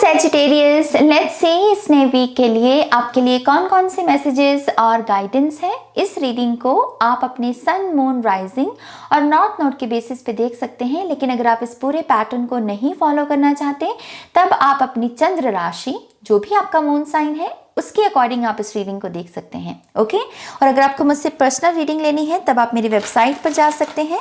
Sagittarius, let's see इस नए week के लिए आपके लिए कौन कौन से मैसेजेस और गाइडेंस है। इस रीडिंग को आप अपने सन, मून, राइजिंग और नॉर्थ नोड के बेसिस पे देख सकते हैं, लेकिन अगर आप इस पूरे पैटर्न को नहीं फॉलो करना चाहते तब आप अपनी चंद्र राशि, जो भी आपका मून साइन है, उसके अकॉर्डिंग आप इस रीडिंग को देख सकते हैं। ओके, और अगर आपको मुझसे पर्सनल रीडिंग लेनी है तब आप मेरी वेबसाइट पर जा सकते हैं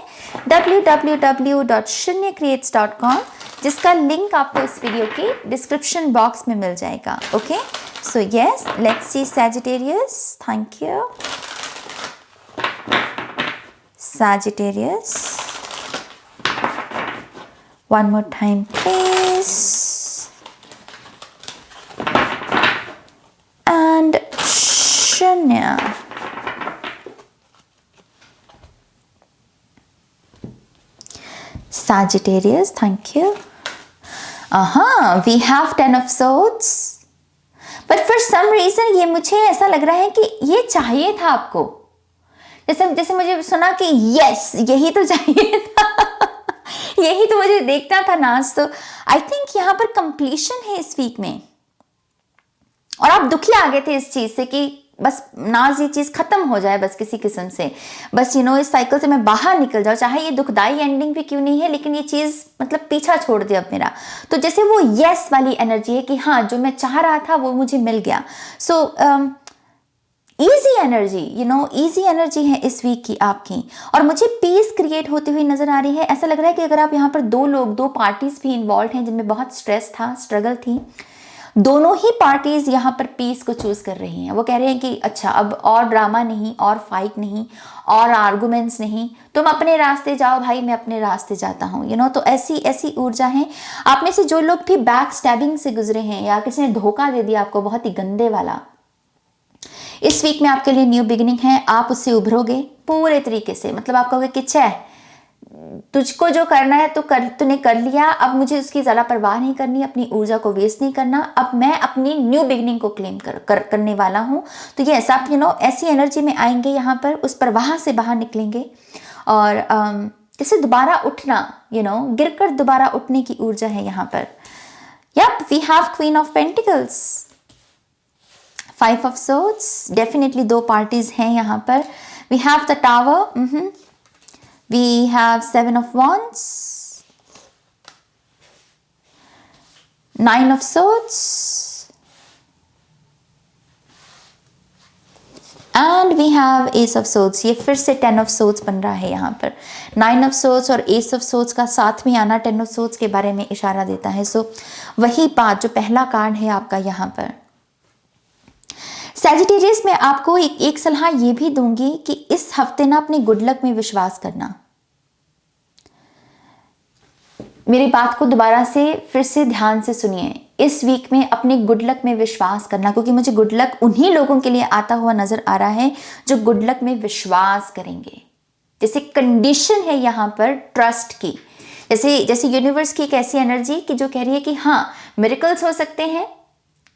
www.shunyacreates.com, जिसका लिंक आपको इस वीडियो के डिस्क्रिप्शन बॉक्स में मिल जाएगा। Okay, so yes, let's see Sagittarius. Thank you Sagittarius. One more time please. And Shunya. Sagittarius, thank you. We have 10 of Swords. But for some reason ये मुझे ऐसा लग रहा है कि ये चाहिए था आपको। जैसे मुझे सुना कि यस, यही तो चाहिए था यही तो मुझे देखना था नाज। तो आई थिंक यहाँ पर कंप्लीशन है इस वीक में, और आप दुखी आ गए थे इस चीज से कि बस नाज ये चीज खत्म हो जाए, बस किसी किस्म से, बस इस साइकिल से मैं बाहर निकल जाऊं, चाहे ये दुखदाई एंडिंग भी क्यों नहीं है, लेकिन ये चीज मतलब पीछा छोड़ दिया अब मेरा। तो जैसे वो यस वाली एनर्जी है कि हाँ, जो मैं चाह रहा था वो मुझे मिल गया। So easy energy, easy energy है इस वीक की आपकी, और मुझे पीस क्रिएट होती हुई नजर आ रही है। ऐसा लग रहा है कि अगर आप यहाँ पर दो पार्टीज भी इन्वॉल्व हैं जिनमें बहुत स्ट्रेस था, स्ट्रगल थी, दोनों ही पार्टीज यहाँ पर पीस को चूज कर रही हैं। वो कह रहे हैं कि अच्छा, अब और ड्रामा नहीं, और फाइट नहीं, और आर्गुमेंट्स नहीं, तुम अपने रास्ते जाओ भाई, मैं अपने रास्ते जाता हूँ। तो ऐसी ऊर्जा है। आप में से जो लोग भी बैक स्टैबिंग से गुजरे हैं या किसी ने धोखा दे दिया आपको बहुत ही गंदे वाला, इस वीक में आपके लिए न्यू बिगिनिंग है। आप उससे उभरोगे पूरे तरीके से। मतलब आप कहोगे कि छह, तुझको जो करना है तो तूने कर लिया, अब मुझे उसकी ज़्यादा परवाह नहीं करनी, अपनी ऊर्जा को वेस्ट नहीं करना, अब मैं अपनी न्यू बिगनिंग को क्लेम करने वाला हूँ। तो ये ऐसा आप ऐसी एनर्जी में आएंगे यहाँ पर, उस परवाह से बाहर निकलेंगे, और जैसे दोबारा उठना, गिरकर दोबारा उठने की ऊर्जा है यहाँ पर। Yup, we have queen of pentacles, 5 of swords, definitely दो पार्टीज हैं यहाँ पर। We have the tower, we have 7 of wands, 9 of swords, and we have ace of swords। ये फिर से 10 of swords बन रहा है यहाँ पर। 9 of swords और ace of swords का साथ में आना 10 of swords के बारे में इशारा देता है। सो वही बात जो पहला कार्ड है आपका यहाँ पर। सैजिटेरियस में आपको एक सलाह ये भी दूंगी कि इस हफ्ते ना अपने गुड लक में विश्वास करना। मेरी बात को दोबारा से फिर से ध्यान से सुनिए। इस वीक में अपने गुड लक में विश्वास करना, क्योंकि मुझे गुड लक उन्हीं लोगों के लिए आता हुआ नजर आ रहा है जो गुड लक में विश्वास करेंगे। जैसे कंडीशन है यहाँ पर ट्रस्ट की, जैसे यूनिवर्स की एक ऐसी एनर्जी कि जो कह रही है कि हाँ, मिरेकल्स हो सकते हैं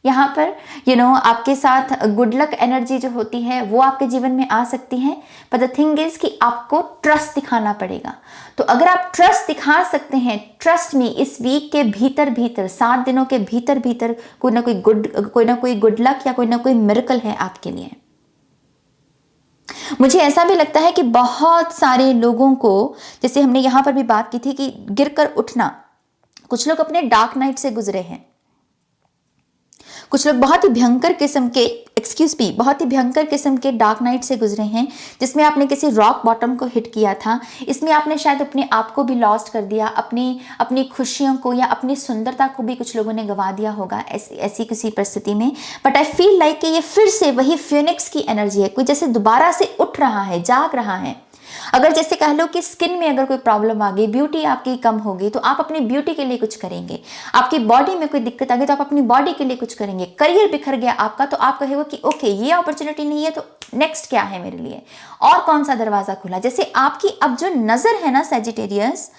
यहाँ पर, आपके साथ गुड लक एनर्जी जो होती है वो आपके जीवन में आ सकती है। पर द थिंग इज कि आपको ट्रस्ट दिखाना पड़ेगा। तो अगर आप ट्रस्ट दिखा सकते हैं, ट्रस्ट में इस वीक के भीतर 7 दिनों के भीतर कोई ना कोई गुड लक या कोई ना कोई मिरेकल है आपके लिए। मुझे ऐसा भी लगता है कि बहुत सारे लोगों को, जैसे हमने यहाँ पर भी बात की थी कि गिरकर उठना, कुछ लोग अपने डार्क नाइट से गुजरे हैं, कुछ लोग बहुत ही भयंकर किस्म के डार्क नाइट से गुजरे हैं, जिसमें आपने किसी रॉक बॉटम को हिट किया था। इसमें आपने शायद अपने आप को भी लॉस्ट कर दिया, अपनी खुशियों को या अपनी सुंदरता को भी कुछ लोगों ने गंवा दिया होगा ऐसी किसी परिस्थिति में। बट आई फील लाइक कि ये फिर से वही फिनिक्स की एनर्जी है, कोई जैसे दोबारा से उठ रहा है, जाग रहा है। अगर जैसे कह लो कि स्किन में अगर कोई प्रॉब्लम आ गई, ब्यूटी आपकी कम हो गई, तो आप अपनी ब्यूटी के लिए कुछ करेंगे। आपकी बॉडी में कोई दिक्कत आ गई तो आप अपनी बॉडी के लिए कुछ करेंगे। करियर बिखर गया आपका, तो आप कहेंगे कि ओके, ये अपॉर्चुनिटी नहीं है तो नेक्स्ट क्या है मेरे लिए, और कौन सा दरवाजा खुला। जैसे आपकी अब जो नजर है ना सैजिटेरियस,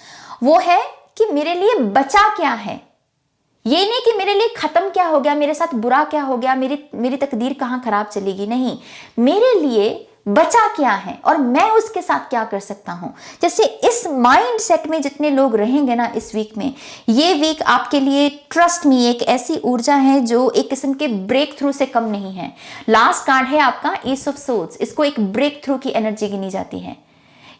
वो है कि मेरे लिए बचा क्या है। ये नहीं कि मेरे लिए खत्म क्या हो गया, मेरे साथ बुरा क्या हो गया, मेरी तकदीर कहाँ खराब चलेगी। नहीं, मेरे लिए बचा क्या है और मैं उसके साथ क्या कर सकता हूं। जैसे इस माइंड सेट में जितने लोग रहेंगे ना इस वीक में, ये वीक आपके लिए ट्रस्ट मी एक ऐसी ऊर्जा है जो एक किस्म के ब्रेक थ्रू से कम नहीं है। लास्ट कार्ड है आपका एस ऑफ सोर्ड्स, इसको एक ब्रेक थ्रू की एनर्जी गिनी जाती है।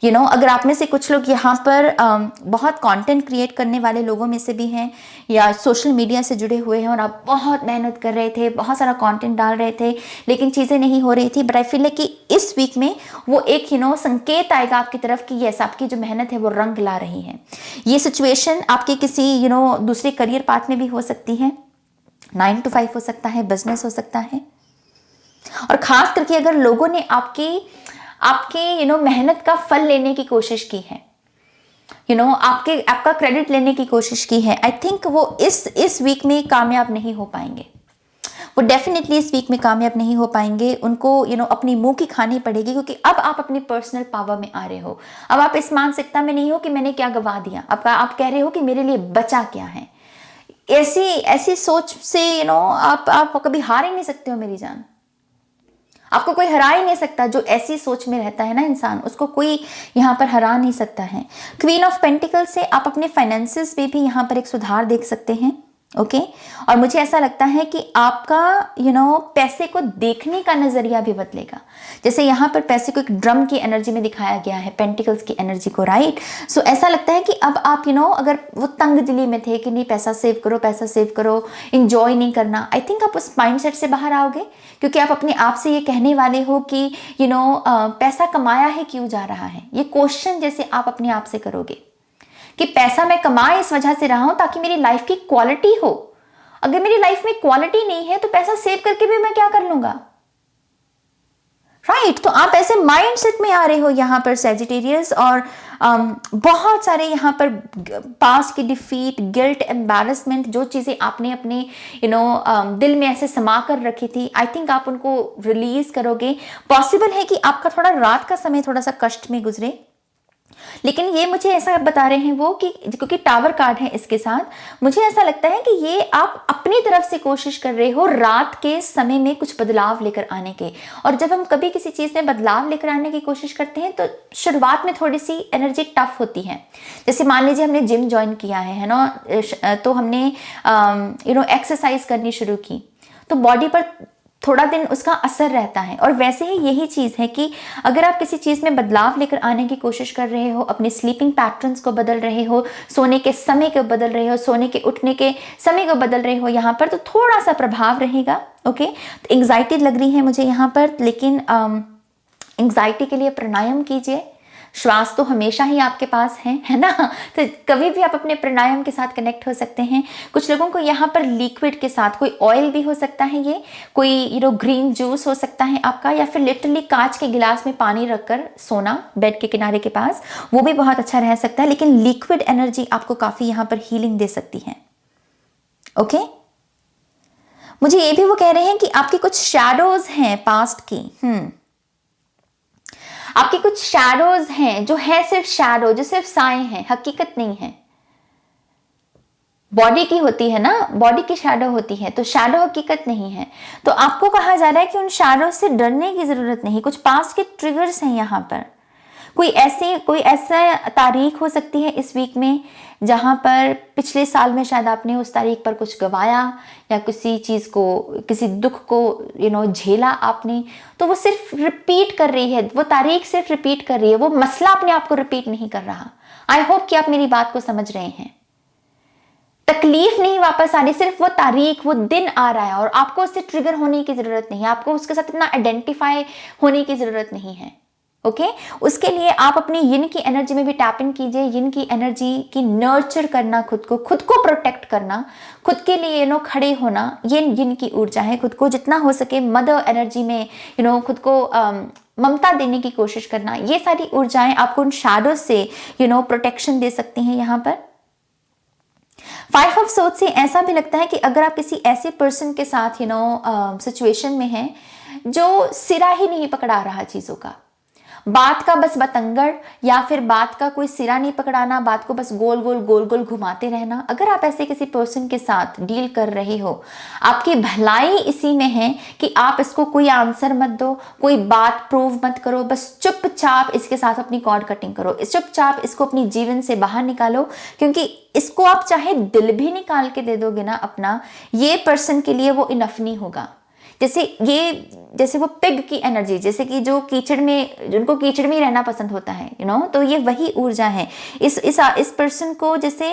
अगर आप में से कुछ लोग यहाँ पर बहुत कंटेंट क्रिएट करने वाले लोगों में से भी हैं या सोशल मीडिया से जुड़े हुए हैं और आप बहुत मेहनत कर रहे थे, बहुत सारा कंटेंट डाल रहे थे, लेकिन चीज़ें नहीं हो रही थी, बट आई फील कि इस वीक में वो एक संकेत आएगा आपकी तरफ कि यस, आपकी जो मेहनत है वो रंग ला रही है। ये सिचुएशन आपके किसी दूसरे करियर पाथ में भी हो सकती है, 9 to 5 हो सकता है, बिजनेस हो सकता है, और खास करके अगर लोगों ने आपके मेहनत का फल लेने की कोशिश की है, आपका क्रेडिट लेने की कोशिश की है, आई थिंक वो इस वीक में कामयाब नहीं हो पाएंगे। वो डेफिनेटली इस वीक में कामयाब नहीं हो पाएंगे। उनको अपनी मुंह की खानी पड़ेगी, क्योंकि अब आप अपनी पर्सनल पावर में आ रहे हो। अब आप इस मानसिकता में नहीं हो कि मैंने क्या गवा दिया, अब आप कह रहे हो कि मेरे लिए बचा क्या है। ऐसी सोच से आप कभी हार ही नहीं सकते हो मेरी जान। आपको कोई हरा ही नहीं सकता। जो ऐसी सोच में रहता है ना इंसान, उसको कोई यहाँ पर हरा नहीं सकता है। क्वीन ऑफ पेंटिकल से आप अपने फाइनेंसेस पे भी यहाँ पर एक सुधार देख सकते हैं। ओके और मुझे ऐसा लगता है कि आपका पैसे को देखने का नजरिया भी बदलेगा। जैसे यहाँ पर पैसे को एक ड्रम की एनर्जी में दिखाया गया है, पेंटिकल्स की एनर्जी को, राइट। सो ऐसा लगता है कि अब आप अगर वो तंग दिली में थे कि नहीं पैसा सेव करो, इंजॉय नहीं करना, आई थिंक आप उस माइंडसेट से बाहर आओगे, क्योंकि आप अपने आप से ये कहने वाले हो कि पैसा कमाया है क्यों जा रहा है। ये क्वेश्चन जैसे आप अपने आप से करोगे कि पैसा मैं कमा इस वजह से रहा हूं ताकि मेरी लाइफ की क्वालिटी हो। अगर मेरी लाइफ में क्वालिटी नहीं है तो पैसा सेव करके भी मैं क्या कर लूंगा, राइट। तो आप ऐसे माइंडसेट में आ रहे हो यहाँ पर सैजिटेरियस, और बहुत सारे यहाँ पर पास्ट की डिफीट, गिल्ट, एम्बैरेसमेंट, जो चीजें आपने अपने दिल में ऐसे समा कर रखी थी, आई थिंक आप उनको रिलीज करोगे। पॉसिबल है कि आपका थोड़ा रात का समय थोड़ा सा कष्ट में गुजरे, लेकिन ये मुझे ऐसा बता रहे हैं वो कि क्योंकि टावर कार्ड है इसके साथ, मुझे ऐसा लगता है कि ये आप अपनी तरफ से कोशिश कर रहे हो रात के समय में कुछ बदलाव लेकर आने के। और जब हम कभी किसी चीज़ में बदलाव लेकर आने की कोशिश करते हैं तो शुरुआत में थोड़ी सी एनर्जी टफ होती है। जैसे मान लीजिए हमने जिम ज्वाइन किया है ना, तो हमने एक्सरसाइज करनी शुरू की, तो बॉडी पर थोड़ा दिन उसका असर रहता है। और वैसे ही यही चीज़ है कि अगर आप किसी चीज़ में बदलाव लेकर आने की कोशिश कर रहे हो, अपने स्लीपिंग पैटर्न्स को बदल रहे हो, सोने के समय को बदल रहे हो, सोने के उठने के समय को बदल रहे हो यहाँ पर, तो थोड़ा सा प्रभाव रहेगा। ओके तो एंग्जाइटी लग रही है मुझे यहाँ पर, लेकिन एंग्जाइटी के लिए प्राणायाम कीजिए। श्वास तो हमेशा ही आपके पास है ना, तो कभी भी आप अपने प्राणायाम के साथ कनेक्ट हो सकते हैं। कुछ लोगों को यहाँ पर लिक्विड के साथ, कोई ऑयल भी हो सकता है, ये कोई ग्रीन जूस हो सकता है आपका, या फिर लिटरली कांच के गिलास में पानी रखकर सोना बेड के किनारे के पास, वो भी बहुत अच्छा रह सकता है। लेकिन लिक्विड एनर्जी आपको काफी यहाँ पर हीलिंग दे सकती है। ओके मुझे ये भी वो कह रहे हैं कि आपकी कुछ शैडोज हैं पास्ट की, आपके कुछ शैडोज हैं जो है सिर्फ शैडो, जो सिर्फ साए हैं, हकीकत नहीं है। बॉडी की होती है ना, बॉडी की शैडो होती है, तो शैडो हकीकत नहीं है। तो आपको कहा जा रहा है कि उन शैडो से डरने की जरूरत नहीं। कुछ पास्ट के ट्रिगर्स हैं यहाँ पर। कोई ऐसा तारीख हो सकती है इस वीक में जहाँ पर पिछले साल में शायद आपने उस तारीख पर कुछ गवाया, या किसी चीज़ को, किसी दुख को झेला आपने, तो वो सिर्फ रिपीट कर रही है, वो तारीख सिर्फ रिपीट कर रही है, वो मसला अपने आप को रिपीट नहीं कर रहा। आई होप कि आप मेरी बात को समझ रहे हैं। तकलीफ नहीं वापस आ रही, सिर्फ वो तारीख, वो दिन आ रहा है, और आपको उससे ट्रिगर होने की जरूरत नहीं है, आपको उसके साथ इतना आइडेंटिफाई होने की जरूरत नहीं है। ओके उसके लिए आप अपनी यिन की एनर्जी में भी टैप इन कीजिए। यिन की एनर्जी की नर्चर करना, खुद को प्रोटेक्ट करना, खुद के लिए खड़े होना, ये यिन की ऊर्जा है। खुद को जितना हो सके मदर एनर्जी में खुद को ममता देने की कोशिश करना, ये सारी ऊर्जाएं आपको उन शैडो से प्रोटेक्शन दे सकती हैं। यहाँ पर 5 ऑफ सोर्ड्स से ऐसा भी लगता है कि अगर आप किसी ऐसे पर्सन के साथ सिचुएशन में हैं जो सिरा ही नहीं पकड़ा रहा चीज़ों का, बात का बस बतंगड़ या फिर बात का कोई सिरा नहीं पकड़ाना, बात को बस गोल गोल गोल गोल घुमाते रहना। अगर आप ऐसे किसी पर्सन के साथ डील कर रहे हो, आपकी भलाई इसी में है कि आप इसको कोई आंसर मत दो, कोई बात प्रूव मत करो, बस चुपचाप इसके साथ अपनी कॉर्ड कटिंग करो, चुपचाप इसको अपनी जीवन से बाहर निकालो। क्योंकि इसको आप चाहे दिल भी निकाल के दे दोगे ना अपना, ये पर्सन के लिए वो इनफ नहीं होगा। जैसे वो पिग की एनर्जी, जैसे कि जो कीचड़ में, जिनको कीचड़ में ही रहना पसंद होता है, तो ये वही ऊर्जा है इस पर्सन को। जैसे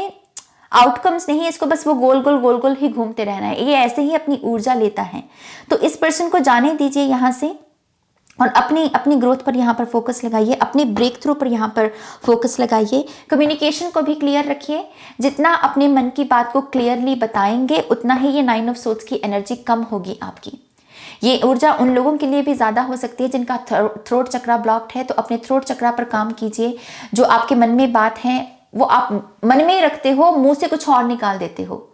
आउटकम्स नहीं है, इसको बस वो गोल गोल ही घूमते रहना है, ये ऐसे ही अपनी ऊर्जा लेता है। तो इस पर्सन को जाने दीजिए यहाँ से और अपनी ग्रोथ पर यहाँ पर फोकस लगाइए, अपने ब्रेक थ्रू पर यहाँ पर फोकस लगाइए। कम्युनिकेशन को भी क्लियर रखिए, जितना अपने मन की बात को क्लियरली बताएंगे उतना ही ये 9 ऑफ सोर्ड्स की एनर्जी कम होगी आपकी। ये ऊर्जा उन लोगों के लिए भी ज़्यादा हो सकती है जिनका थ्रोट चक्रा ब्लॉक्ड है, तो अपने थ्रोट चक्रा पर काम कीजिए। जो आपके मन में बात है वो आप मन में ही रखते हो, मुंह से कुछ और निकाल देते हो,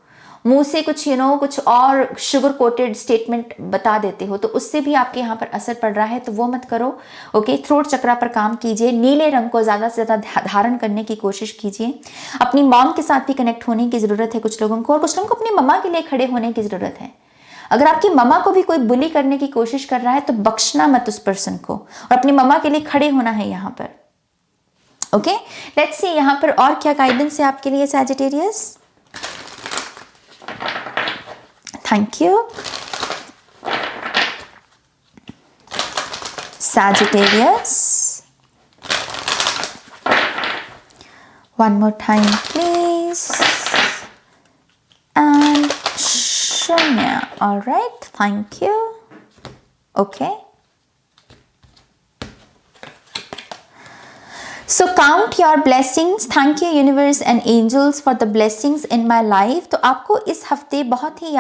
मुंह से कुछ कुछ और शुगर कोटेड स्टेटमेंट बता देते हो, तो उससे भी आपके यहाँ पर असर पड़ रहा है, तो वो मत करो। ओके, थ्रोट चक्रा पर काम कीजिए, नीले रंग को ज़्यादा से ज़्यादा धारण करने की कोशिश कीजिए। अपनी मॉम के साथ भी कनेक्ट होने की ज़रूरत है कुछ लोगों को, और कुछ लोगों को अपनी मम्मा के लिए खड़े होने की ज़रूरत है। अगर आपकी मम्मा को भी कोई बुली करने की कोशिश कर रहा है तो बख्शना मत उस पर्सन को, और अपनी मम्मा के लिए खड़े होना है यहाँ पर। ओके, लेट्स सी यहाँ पर और क्या गाइडेंस है आपके लिए Sagittarius. Thank you Sagittarius. One more time please. And Shanya. All right, thank you. Okay. So count your blessings. Thank you universe and angels for the blessings in my life. तो आपको इस हफ्ते बहुत ही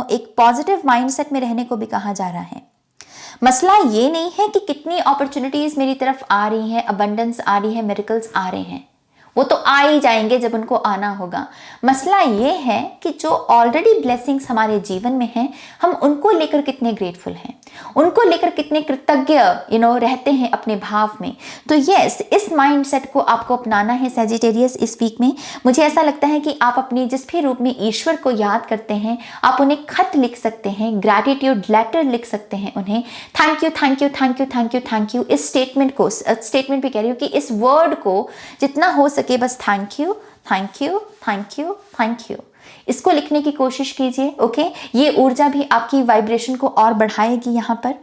एक positive mindset में रहने को भी कहा जा रहा है। मसला ये नहीं है कि कितनी अपॉर्चुनिटीज मेरी तरफ आ रही हैं, अबंडेंस आ रही है, मिरेकल्स आ रहे हैं, वो तो आ ही जाएंगे जब उनको आना होगा। मसला ये है कि जो ऑलरेडी ब्लेसिंग्स हमारे जीवन में हैं, हम उनको लेकर कितने ग्रेटफुल हैं, उनको लेकर कितने कृतज्ञ रहते हैं अपने भाव में। तो यस, इस माइंडसेट को आपको अपनाना है सैजिटेरियस इस वीक में। मुझे ऐसा लगता है कि आप अपनी जिस भी रूप में ईश्वर को याद करते हैं, आप उन्हें खत लिख सकते हैं, ग्रैटिट्यूड लेटर लिख सकते हैं उन्हें। Thank you thank you thank you thank you thank you, इस स्टेटमेंट भी कह रही हूँ कि इस वर्ड को जितना हो सके बस thank you thank you thank you thank you, इसको लिखने की कोशिश कीजिए। ओके, ये ऊर्जा भी आपकी वाइब्रेशन को और बढ़ाएगी यहाँ पर।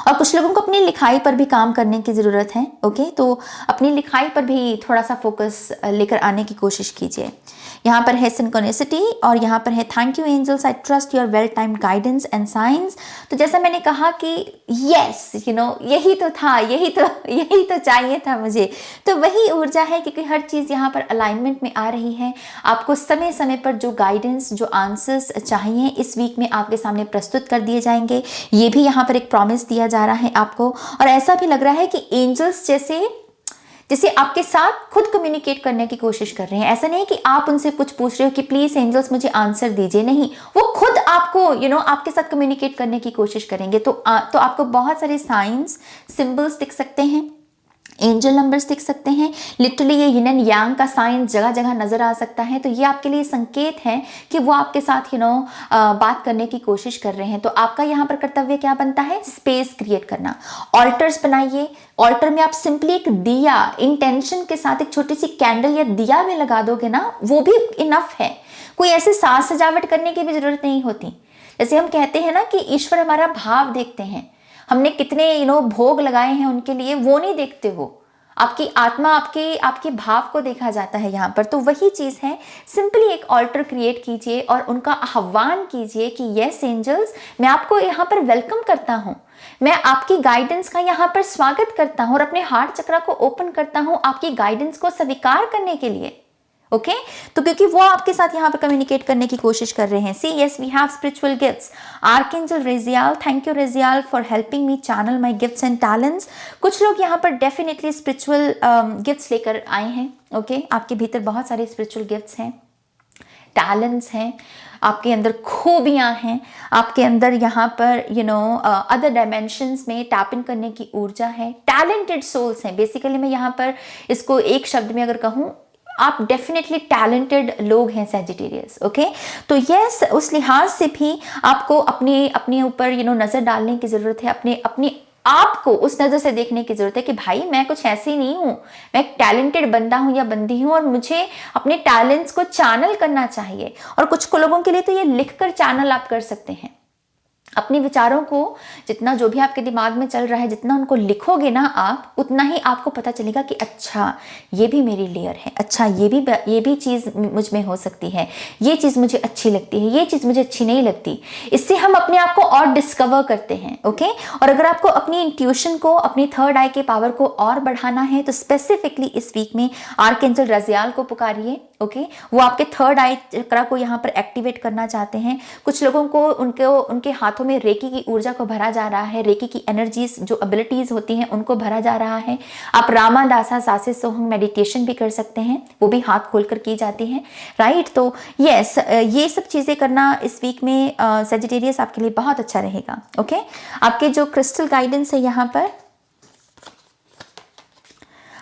और कुछ लोगों को अपनी लिखाई पर भी काम करने की ज़रूरत है। ओके, तो अपनी लिखाई पर भी थोड़ा सा फोकस लेकर आने की कोशिश कीजिए। यहाँ पर है सिंक्रोनिसिटी और यहाँ पर है thank you angels, I trust your well timed guidance and science. तो जैसा मैंने कहा कि यस, यही तो था, यही तो चाहिए था मुझे। तो वही ऊर्जा है क्योंकि हर चीज़ यहाँ पर अलाइनमेंट में आ रही है। आपको समय समय पर जो गाइडेंस, जो आंसर्स चाहिए इस वीक में आपके सामने प्रस्तुत कर दिए जाएंगे। ये भी यहाँ पर एक प्रॉमिस दिया जा रहा है आपको, और ऐसा भी लग रहा है कि एंजल्स जैसे आपके साथ खुद कम्युनिकेट करने की कोशिश कर रहे हैं। ऐसा नहीं कि आप उनसे कुछ पूछ रहे हो कि प्लीज एंजल्स मुझे आंसर दीजिए, नहीं, वो खुद आपको आपके साथ कम्युनिकेट करने की कोशिश करेंगे। तो आपको बहुत सारे साइंस, सिंबल्स दिख सकते हैं, एंजल नंबर्स दिख सकते हैं। लिटरली ये यिन एंड यांग का साइन जगह जगह नजर आ सकता है। तो ये आपके लिए संकेत है कि वो आपके साथ बात करने की कोशिश कर रहे हैं। तो आपका यहाँ पर कर्तव्य क्या बनता है? स्पेस क्रिएट करना। ऑल्टर्स बनाइए, ऑल्टर में आप सिंपली एक दिया इंटेंशन के साथ एक छोटी सी कैंडल या दिया भी लगा दोगे ना, वो भी इनफ है। कोई ऐसे साज सजावट करने की भी जरूरत नहीं होती। जैसे हम कहते हैं ना कि ईश्वर हमारा भाव देखते हैं, हमने कितने भोग लगाए हैं उनके लिए, वो नहीं देखते हो। आपकी आत्मा, आपके भाव को देखा जाता है यहाँ पर। तो वही चीज़ है, सिंपली एक ऑल्टर क्रिएट कीजिए और उनका आह्वान कीजिए कि यस एंजल्स, मैं आपको यहाँ पर वेलकम करता हूँ, मैं आपकी गाइडेंस का यहाँ पर स्वागत करता हूँ और अपने हार्ट चक्र को ओपन करता हूँ आपकी गाइडेंस को स्वीकार करने के लिए। ओके, तो क्योंकि वो आपके साथ यहाँ पर कम्युनिकेट करने की कोशिश कर रहे हैं। See yes, we have spiritual gifts. Archangel Raziel, thank you Raziel for helping me channel my gifts and talents. कुछ लोग यहाँ पर डेफिनेटली स्पिरिचुअल गिफ्ट्स लेकर आए हैं। ओके, आपके भीतर बहुत सारे स्पिरिचुअल गिफ्ट्स हैं। टैलेंट्स हैं, आपके अंदर खूबियां हैं, आपके अंदर यहाँ पर अदर डायमेंशंस में टैप इन करने की ऊर्जा है, टैलेंटेड सोल्स हैं। बेसिकली मैं यहाँ पर इसको एक शब्द में अगर कहूँ, आप डेफिनेटली टैलेंटेड लोग हैं सैजिटेरियस। ओके, तो यस, उस लिहाज से भी आपको अपने ऊपर नज़र डालने की ज़रूरत है, अपने आपको उस नज़र से देखने की ज़रूरत है कि भाई मैं कुछ ऐसी नहीं हूँ, मैं एक टैलेंटेड बंदा हूँ या बंदी हूँ और मुझे अपने टैलेंट्स को चैनल करना चाहिए। और कुछ लोगों के लिए तो ये लिखकर चैनल आप कर सकते हैं। अपने विचारों को, जितना जो भी आपके दिमाग में चल रहा है, जितना उनको लिखोगे ना आप, उतना ही आपको पता चलेगा कि अच्छा ये भी मेरी लेयर है, अच्छा ये भी चीज़ मुझ में हो सकती है, ये चीज़ मुझे अच्छी लगती है, ये चीज़ मुझे अच्छी नहीं लगती। इससे हम अपने आप को और डिस्कवर करते हैं। ओके, और अगर आपको अपनी इंट्यूशन को, अपनी थर्ड आई के पावर को और बढ़ाना है तो स्पेसिफिकली इस वीक में आर्कएंजल रजियाल को पुकारिए। ओके, वो आपके थर्ड आई चक्रा को यहाँ पर एक्टिवेट करना चाहते हैं। कुछ लोगों को उनके हाथों में रेकी की ऊर्जा को भरा जा रहा है, रेकी की एनर्जीज जो एबिलिटीज होती हैं उनको भरा जा रहा है। आप रामादासा सासे सोहंग मेडिटेशन भी कर सकते हैं, वो भी हाथ खोलकर की जाती है, राइट। तो यस, ये सब चीज़ें करना इस वीक में सैजिटेरियस आपके लिए बहुत अच्छा रहेगा। ओके, आपके जो क्रिस्टल गाइडेंस है यहाँ पर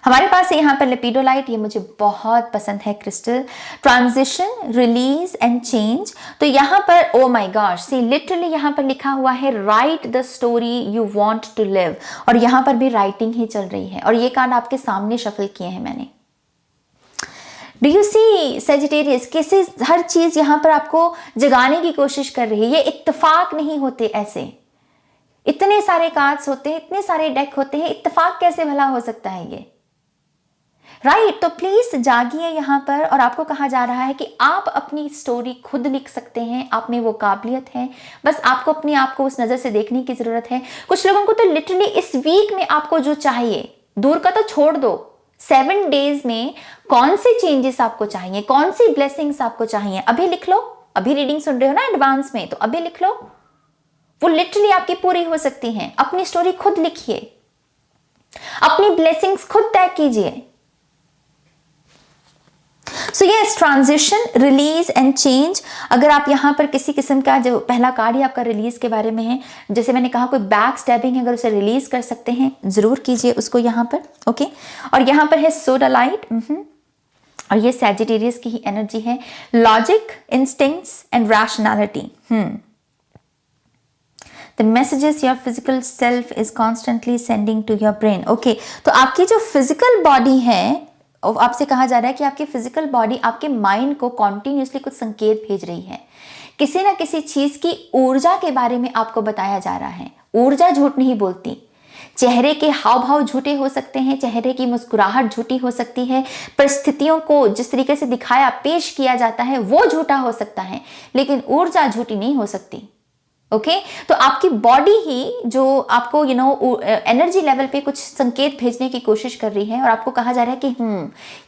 हमारे पास है यहाँ पर लेपिडोलाइट, ये मुझे बहुत पसंद है crystal. Transition, release and change. तो यहाँ पर oh my gosh, see literally यहाँ पर लिखा हुआ है write the story you want to live, और यहाँ पर भी राइटिंग ही चल रही है। और ये कार्ड आपके सामने शफल किए हैं मैंने। डू यू सी सैजिटेरियस, कैसे हर चीज यहाँ पर आपको जगाने की कोशिश कर रही है। ये इत्तेफाक नहीं होते, ऐसे इतने सारे कार्ड्स होते हैं, इतने सारे डेक होते हैं, इत्तेफाक कैसे भला हो सकता है ये, राइट। तो प्लीज जागिए यहाँ पर, और आपको कहा जा रहा है कि आप अपनी स्टोरी खुद लिख सकते हैं, आप में वो काबिलियत है, बस आपको अपने आप को उस नज़र से देखने की ज़रूरत है। कुछ लोगों को तो लिटरली इस वीक में आपको जो चाहिए, दूर का तो छोड़ दो, 7 डेज में कौन से चेंजेस आपको चाहिए, कौन सी ब्लेसिंग्स आपको चाहिए, अभी लिख लो। अभी रीडिंग सुन रहे हो ना एडवांस में, तो अभी लिख लो, वो लिटरली आपकी पूरी हो सकती हैं। अपनी स्टोरी खुद लिखिए, अपनी ब्लेसिंग्स खुद तय कीजिए। So yes, transition, release and change. अगर आप यहाँ पर किसी किस्म का, जो पहला कार्ड ही आपका रिलीज के बारे में है, जैसे मैंने कहा कोई बैक स्टैबिंग है, अगर उसे रिलीज कर सकते हैं जरूर कीजिए उसको यहाँ पर। ओके, और यहाँ पर है सोडालाइट, और ये सैजिटेरियस की ही एनर्जी है। Logic, instincts and rationality. The messages your physical self is constantly sending to your brain. Okay, तो आपकी जो फिजिकल बॉडी है, आपसे कहा जा रहा है कि आपकी फिजिकल बॉडी आपके माइंड को कॉन्टिन्यूसली कुछ संकेत भेज रही है। किसी ना किसी चीज की ऊर्जा के बारे में आपको बताया जा रहा है। ऊर्जा झूठ नहीं बोलती। चेहरे के हाव भाव झूठे हो सकते हैं, चेहरे की मुस्कुराहट झूठी हो सकती है, परिस्थितियों को जिस तरीके से दिखाया पेश किया जाता है वो झूठा हो सकता है, लेकिन ऊर्जा झूठी नहीं हो सकती। ओके, तो आपकी बॉडी ही जो आपको एनर्जी लेवल पे कुछ संकेत भेजने की कोशिश कर रही है, और आपको कहा जा रहा है कि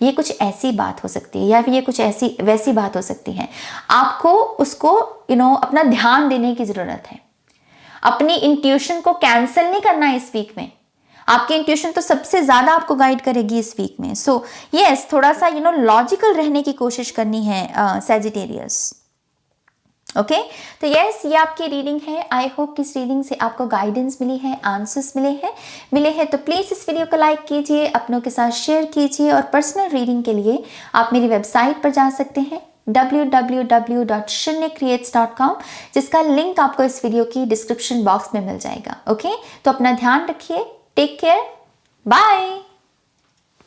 ये कुछ ऐसी बात हो सकती है, या फिर ये कुछ ऐसी वैसी बात हो सकती है। आपको उसको अपना ध्यान देने की जरूरत है। अपनी इंट्यूशन को कैंसिल नहीं करना है इस वीक में। आपकी इंट्यूशन तो सबसे ज्यादा आपको गाइड करेगी इस वीक में। सो यस, थोड़ा सा लॉजिकल रहने की कोशिश करनी है सैजिटेरियस। ओके, तो यस, ये आपकी रीडिंग है। आई होप कि इस रीडिंग से आपको गाइडेंस मिली है, आंसर्स मिले हैं। तो प्लीज़ इस वीडियो को लाइक कीजिए, अपनों के साथ शेयर कीजिए, और पर्सनल रीडिंग के लिए आप मेरी वेबसाइट पर जा सकते हैं www.shunyacreates.com, जिसका लिंक आपको इस वीडियो की डिस्क्रिप्शन बॉक्स में मिल जाएगा। ओके, तो अपना ध्यान रखिए, टेक केयर, बाय।